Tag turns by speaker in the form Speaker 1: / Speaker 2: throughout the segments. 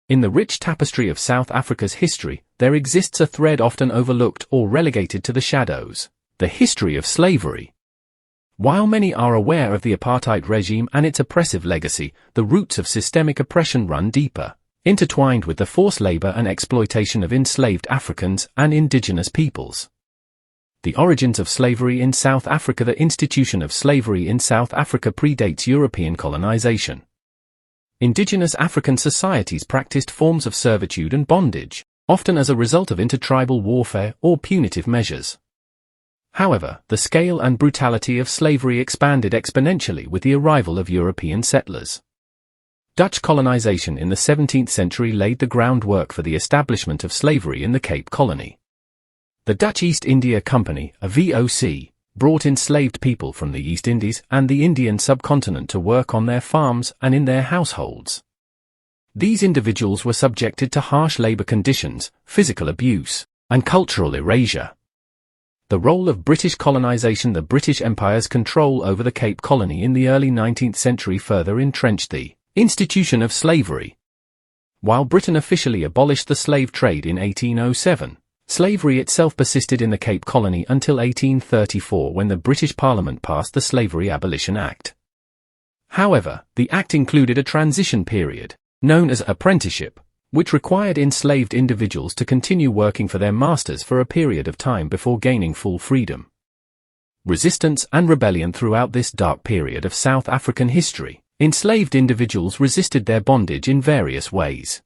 Speaker 1: In the rich tapestry of South Africa's history, there exists a thread often overlooked or relegated to the shadows: the history of slavery. While many are aware of the apartheid regime and its oppressive legacy, the roots of systemic oppression run deeper, intertwined with the forced labor and exploitation of enslaved Africans and indigenous peoples. The origins of slavery in South Africa. The institution of slavery in South Africa predates European colonization. Indigenous African societies practiced forms of servitude and bondage, often as a result of intertribal warfare or punitive measures. However, the scale and brutality of slavery expanded exponentially with the arrival of European settlers. Dutch colonization in the 17th century laid the groundwork for the establishment of slavery in the Cape Colony. The Dutch East India Company, a VOC, brought enslaved people from the East Indies and the Indian subcontinent to work on their farms and in their households. These individuals were subjected to harsh labor conditions, physical abuse, and cultural erasure. The role of British colonization. The British Empire's control over the Cape Colony in the early 19th century further entrenched the institution of slavery. While Britain officially abolished the slave trade in 1807, slavery itself persisted in the Cape Colony until 1834, when the British Parliament passed the Slavery Abolition Act. However, the act included a transition period, known as apprenticeship, which required enslaved individuals to continue working for their masters for a period of time before gaining full freedom. Resistance and rebellion. Throughout this dark period of South African history, enslaved individuals resisted their bondage in various ways.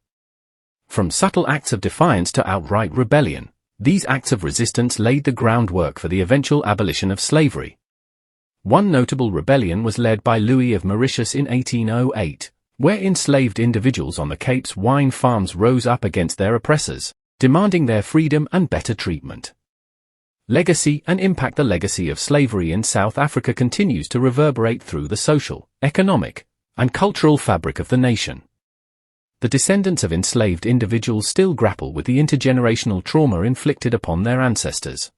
Speaker 1: From subtle acts of defiance to outright rebellion, these acts of resistance laid the groundwork for the eventual abolition of slavery. One notable rebellion was led by Louis of Mauritius in 1808, where enslaved individuals on the Cape's wine farms rose up against their oppressors, demanding their freedom and better treatment. Legacy and impact. The legacy of slavery in South Africa continues to reverberate through the social, economic, and cultural fabric of the nation. The descendants of enslaved individuals still grapple with the intergenerational trauma inflicted upon their ancestors.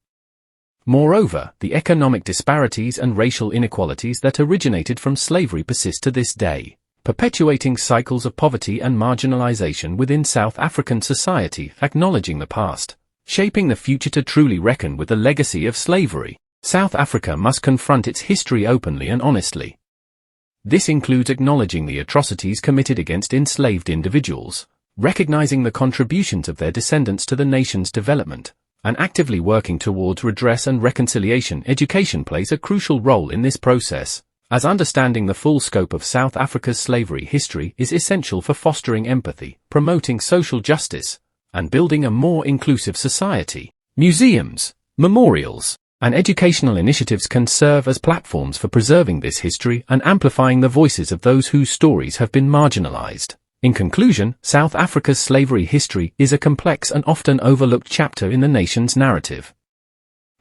Speaker 1: Moreover, the economic disparities and racial inequalities that originated from slavery persist to this day, perpetuating cycles of poverty and marginalization within South African society. Acknowledging the past, shaping the future. To truly reckon with the legacy of slavery, South Africa must confront its history openly and honestly. This includes acknowledging the atrocities committed against enslaved individuals, recognizing the contributions of their descendants to the nation's development, and actively working towards redress and reconciliation. Education plays a crucial role in this process, as understanding the full scope of South Africa's slavery history is essential for fostering empathy, promoting social justice, and building a more inclusive society. Museums, memorials, and educational initiatives can serve as platforms for preserving this history and amplifying the voices of those whose stories have been marginalized. In conclusion, South Africa's slavery history is a complex and often overlooked chapter in the nation's narrative.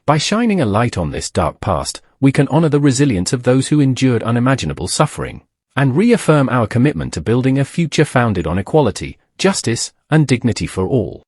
Speaker 1: By shining a light on this dark past, we can honor the resilience of those who endured unimaginable suffering, and reaffirm our commitment to building a future founded on equality, justice, and dignity for all.